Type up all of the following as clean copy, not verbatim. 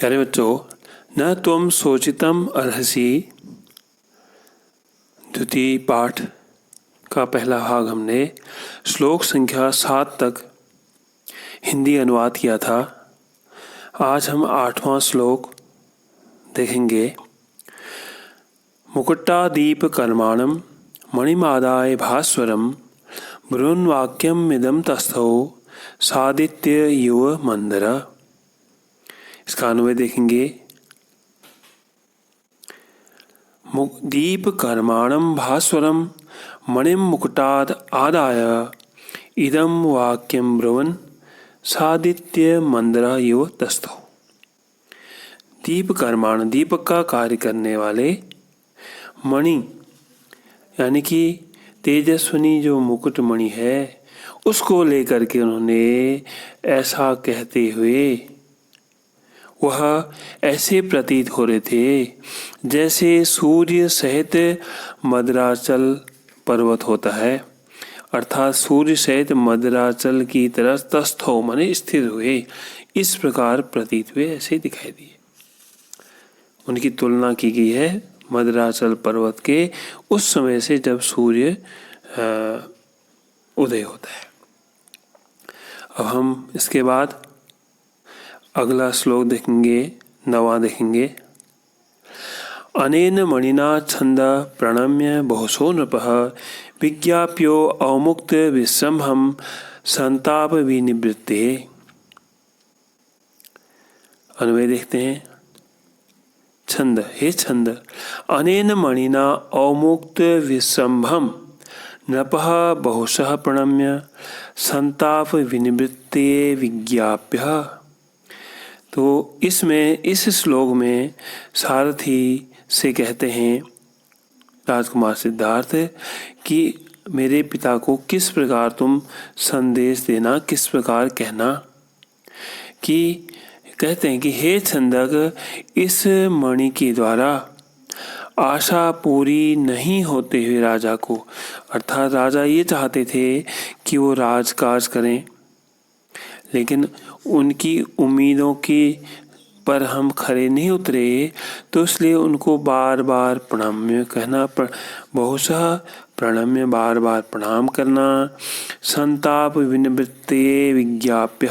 प्यारे बच्चों, न त्वं शोचितुम् अर्हसि द्वितीय पाठ का पहला भाग हमने श्लोक संख्या 7 तक हिंदी अनुवाद किया था। आज हम 8वां श्लोक देखेंगे। मुकुटादीप कर्माणं मणिमादाय भास्वरं बृहन्वाक्यम् इदं तस्थौ सादित्य युव मंदर। इसका अनुवाद देखेंगे। दीप कर्माणं भास्वरं मणिम मुकुटाद आदाय इदं वाक्यं ब्रुवन् सादित्य मंदर युव तस्थौ। दीप कर्माण, दीपक का कार्य करने वाले, मणि यानी कि तेजस्विनी जो मुकुट मणि है उसको लेकर के उन्होंने ऐसा कहते हुए वह ऐसे प्रतीत हो रहे थे जैसे सूर्य सहित मद्राचल पर्वत होता है, अर्थात सूर्य सहित मद्राचल की तरह तस्थौ माने स्थिर हुए, इस प्रकार प्रतीत हुए ऐसे दिखाई दिए। उनकी तुलना की गई है मद्राचल पर्वत के उस समय से जब सूर्य उदय होता है। अब हम इसके बाद अगला श्लोक देखेंगे, 9वां देखेंगे। अनेन मणिना छंद प्रणम्य बहुशो नृपः विज्ञाप्यो अवमुक्त विश्रम्भं संताप विनिवृत्ते। अनुवाद देखते हैं। छंद, हे छंद, अनेन मणिना अवमुक्त विश्रम्भं नृपः बहुशः प्रणम्य संताप विनिवृत्ते विज्ञाप्य। तो इसमें, इस श्लोक में सारथी से कहते हैं राजकुमार सिद्धार्थ कि मेरे पिता को किस प्रकार तुम संदेश देना, किस प्रकार कहना, कि कहते हैं कि हे छंदक, इस मणि के द्वारा आशा पूरी नहीं होते हुए राजा को, अर्थात राजा ये चाहते थे कि वो राजकाज करें, लेकिन उनकी उम्मीदों की पर हम खरे नहीं उतरे, तो इसलिए उनको बार बार प्रणम्य कहना, बहुशः प्रणम्य बार बार प्रणाम करना, संताप विनिवृत्ते विज्ञाप्य,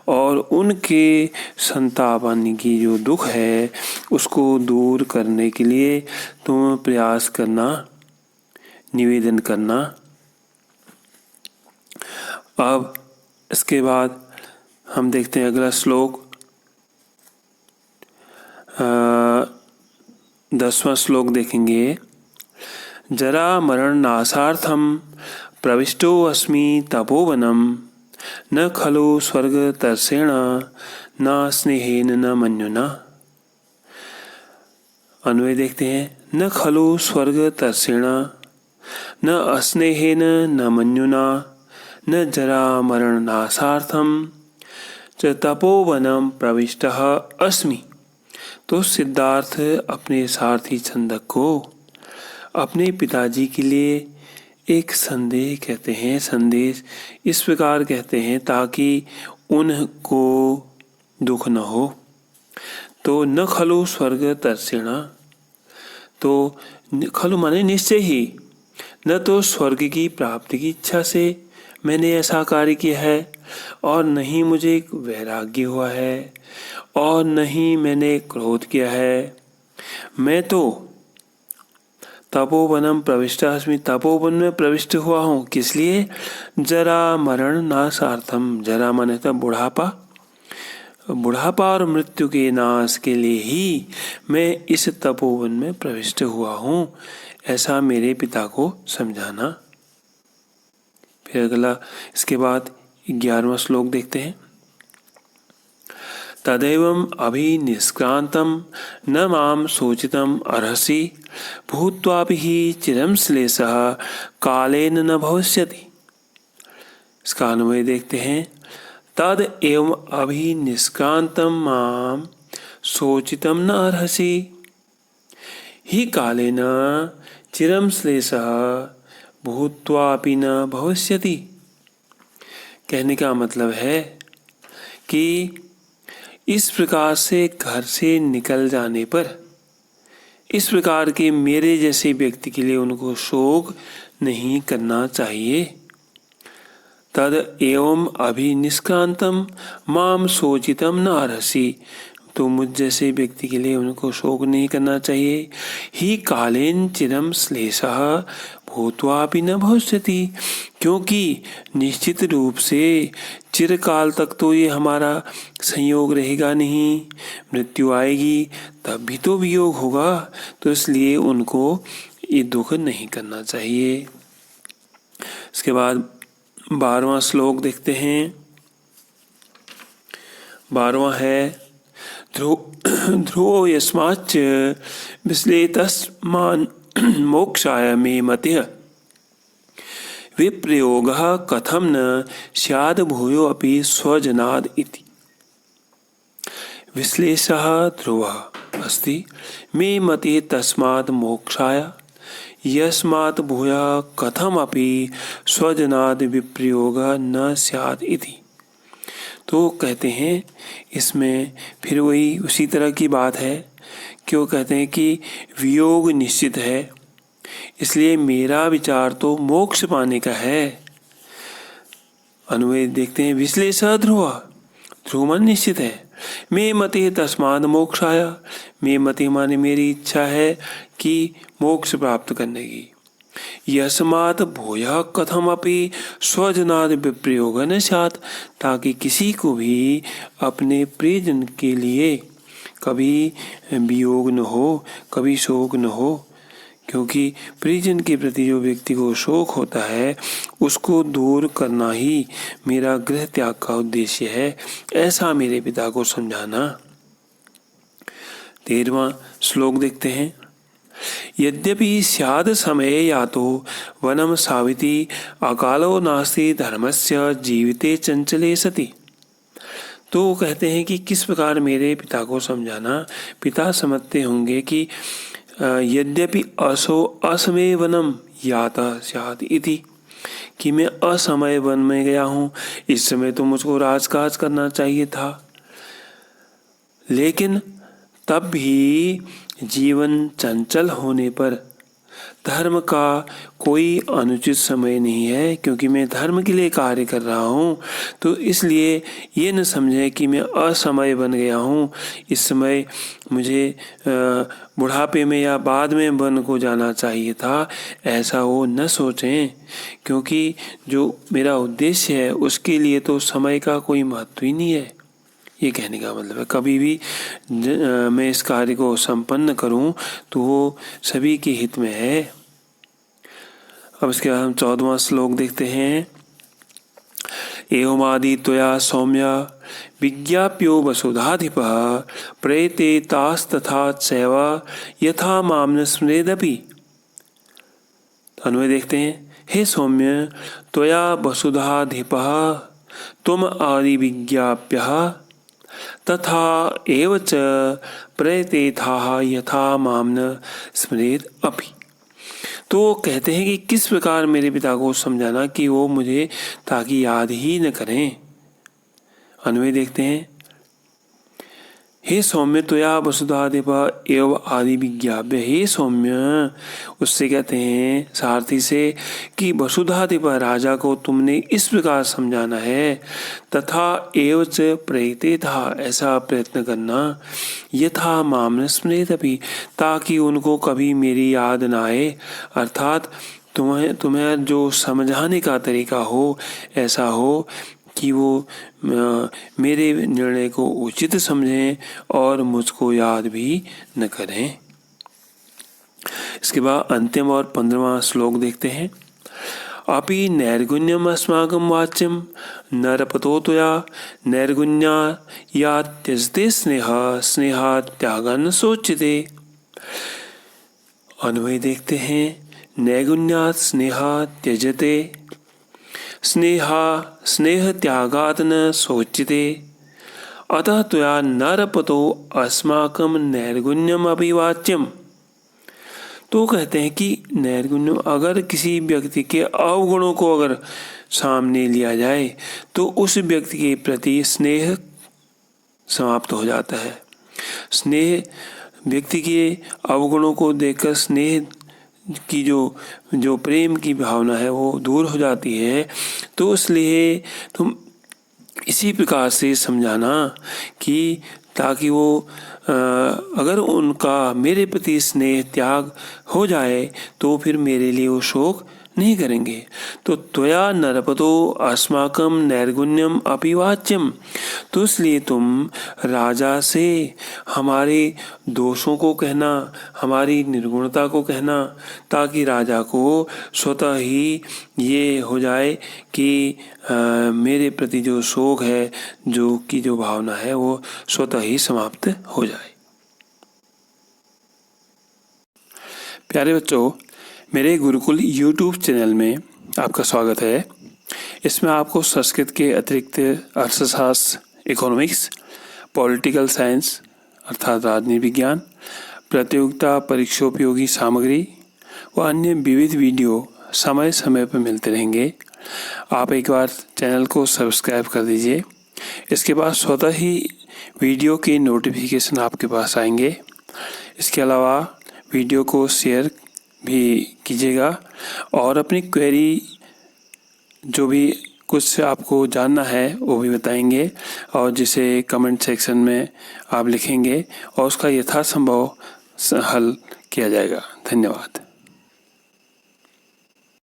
और उनके संताप आने की जो दुख है उसको दूर करने के लिए तुम प्रयास करना, निवेदन करना। अब इसके बाद हम देखते हैं अगला श्लोक, 10वां श्लोक देखेंगे। जरा मरण नाशार्थम प्रविष्टो अस्मि तपोवनम न खलु स्वर्ग तर्षेण न स्नेहेन न मन्युना। अन्वय देखते हैं। न खलु स्वर्ग तर्षेण न अस्नेहेन न मन्युना न जरा मरण नाशार्थम च तपोवनम प्रविष्टः अस्मि। तो सिद्धार्थ अपने सारथी छंदक को अपने पिताजी के लिए एक संदेश कहते हैं, संदेश इस प्रकार कहते हैं ताकि उनको दुख न हो। तो न खलु स्वर्ग तर्षेण, तो खलु माने निश्चय ही, न तो स्वर्ग की प्राप्ति की इच्छा से मैंने ऐसा कार्य किया है, और नहीं मुझे वैराग्य हुआ है, और नहीं मैंने क्रोध किया है। मैं तो तपोवनम प्रविष्टास्मि, तपोवन में प्रविष्ट हुआ हूँ। किस लिए? जरा मरण नाशार्थम, जरा माने तो बुढ़ापा, बुढ़ापा और मृत्यु के नाश के लिए ही मैं इस तपोवन में प्रविष्ट हुआ हूँ, ऐसा मेरे पिता को समझाना। फिर अगला इसके बाद 11वां श्लोक देखते हैं। तदैवम् अभिनिष्क्रान्तं न मां शोचितुम् अर्हसि भूत्वापि हि चिरं श्लेषः कालेन न भविष्यति। इसका अनुवाद देखते हैं। तद एवं अभिनिष्क्रान्तं मां शोचितुं न अर्हसि हि कालेन चिरं श्लेषः भूत्वापि न भविष्यति। कहने का मतलब है कि इस प्रकार से घर से निकल जाने पर इस प्रकार के मेरे जैसे व्यक्ति के लिए उनको शोक नहीं करना चाहिए। तद एवं अभिनिष्क्रांतम माम शोचितम न अर्हसि। तो मुझ जैसे व्यक्ति के लिए उनको शोक नहीं करना चाहिए। ही कालेन चिरम श्लेषः भूत्वापि न भविष्यति। क्योंकि निश्चित रूप से चिरकाल तक तो ये हमारा संयोग रहेगा नहीं, मृत्यु आएगी तब भी तो वियोग होगा। तो इसलिए उनको ये दुख नहीं करना चाहिए। इसके बाद 12वां श्लोक देखते हैं। 12वां है ध्रुवो यस्माच्च विश्लेतस्मान् मोक्षाय मे मतिः विप्रयोगः कथं न स्याद् भूयो अपि स्वजनाद् इति। विश्लेषः ध्रुवः अस्ति मे मतिः तस्मात् मोक्षाय यस्मात् भूयः कथमपि स्वजनाद् विप्रयोगः न स्यात् इति। तो कहते हैं इसमें फिर वही उसी तरह की बात है। क्यों कहते हैं कि वियोग निश्चित है, इसलिए मेरा विचार तो मोक्ष पाने का है। अन्वय देखते हैं। विश्लेषः ध्रुव, ध्रुव मन निश्चित है। मे मति तस्माद मोक्षाय, मे मति माने मेरी इच्छा है कि मोक्ष प्राप्त करने की। यस्मात् भूयः कथमपि स्वजनाद् विप्रयोग न स्यात्, ताकि किसी को भी अपने प्रियजन के लिए कभी वियोग न हो, कभी शोक न हो। क्योंकि प्रियजन के प्रति जो व्यक्ति को शोक होता है उसको दूर करना ही मेरा गृह त्याग का उद्देश्य है, ऐसा मेरे पिता को समझाना। 13वां श्लोक देखते हैं। यद्यपि स्याद समय यातो वनम साविति अकालो नास्ति धर्मस्य जीविते चंचले सति। तो कहते हैं कि किस प्रकार मेरे पिता को समझाना। पिता समझते होंगे कि यद्यपि असो असमय वनम याता स्यात् इति, कि मैं असमय वन में गया हूँ, इस समय तो मुझको राजकाज करना चाहिए था, लेकिन तब भी जीवन चंचल होने पर धर्म का कोई अनुचित समय नहीं है, क्योंकि मैं धर्म के लिए कार्य कर रहा हूँ। तो इसलिए ये न समझें कि मैं असमय बन गया हूँ, इस समय मुझे बुढ़ापे में या बाद में वन को जाना चाहिए था, ऐसा वो न सोचें। क्योंकि जो मेरा उद्देश्य है उसके लिए तो समय का कोई महत्व ही नहीं है। ये कहने का मतलब है कभी भी मैं इस कार्य को संपन्न करूं तो वो सभी के हित में है। अब इसके बाद हम 14वां श्लोक देखते हैं। एवमादि त्वया सौम्य विज्ञाप्यो वसुधाधिपः प्रेते तास्तथा चैव यथा माम न स्मरेदपि। अन्वय देखते हैं। हे सौम्य, त्वया वसुधाधिपः तुम आदि विज्ञाप्यः तथा एव च प्रेतेथाः यथा माम न स्मरेद अपि। तो कहते हैं कि किस प्रकार मेरे पिता को समझाना कि वो मुझे ताकि याद ही न करें। अन्वय देखते हैं। हे सौम्य त्वया वसुधाधिप एव आदि विज्ञाप्य। हे सौम्य, उससे कहते हैं सारथी से कि वसुधाधिप राजा को तुमने इस प्रकार समझाना है। तथा एव च प्रयते था, ऐसा प्रयत्न करना। यथा माम न स्मरेदपि, ताकि उनको कभी मेरी याद न आए। अर्थात तुम्हें जो समझाने का तरीका हो ऐसा हो कि वो मेरे निर्णय को उचित समझें और मुझको याद भी न करें। इसके बाद अंतिम और 15वां श्लोक देखते हैं। अपि नैर्गुण्यम अस्माकं वाच्यम नरपतो त्वया नैर्गुण्या या त्यजते स्नेहा त्यागन सोच्यते। अन्वय देखते हैं। नैर्गुण्यात् स्नेहा त्यजते स्नेह त्यागात् न सोच्यते अतः त्वया नरपतो अस्माकं नैर्गुण्यम अभिवाच्यम। तो कहते हैं कि नैर्गुण्य, अगर किसी व्यक्ति के अवगुणों को अगर सामने लिया जाए तो उस व्यक्ति के प्रति स्नेह समाप्त हो जाता है। स्नेह व्यक्ति के अवगुणों को देखकर स्नेह की जो प्रेम की भावना है वो दूर हो जाती है। तो इसलिए तुम इसी प्रकार से समझाना कि ताकि वो अगर उनका मेरे प्रति स्नेह त्याग हो जाए तो फिर मेरे लिए वो शोक नहीं करेंगे। तो त्वया नरपतो अस्माकं नैर्गुण्यम अपिवाच्यम, तो इसलिए तुम राजा से हमारे दोषों को कहना, हमारी निर्गुणता को कहना, ताकि राजा को स्वतः ही ये हो जाए कि मेरे प्रति जो शोक है, जो भावना है वो स्वतः ही समाप्त हो जाए। प्यारे बच्चों, मेरे गुरुकुल YouTube चैनल में आपका स्वागत है। इसमें आपको संस्कृत के अतिरिक्त अर्थशास्त्र, इकोनॉमिक्स, पॉलिटिकल साइंस अर्थात राजनीति विज्ञान, प्रतियोगिता परीक्षोपयोगी सामग्री व अन्य विविध वीडियो समय समय पर मिलते रहेंगे। आप एक बार चैनल को सब्सक्राइब कर दीजिए। इसके बाद स्वतः ही वीडियो के नोटिफिकेशन आपके पास आएंगे। इसके अलावा वीडियो को शेयर भी कीजिएगा और अपनी क्वेरी जो भी कुछ आपको जानना है वो भी बताएंगे और जिसे कमेंट सेक्शन में आप लिखेंगे और उसका यथासंभव हल किया जाएगा। धन्यवाद।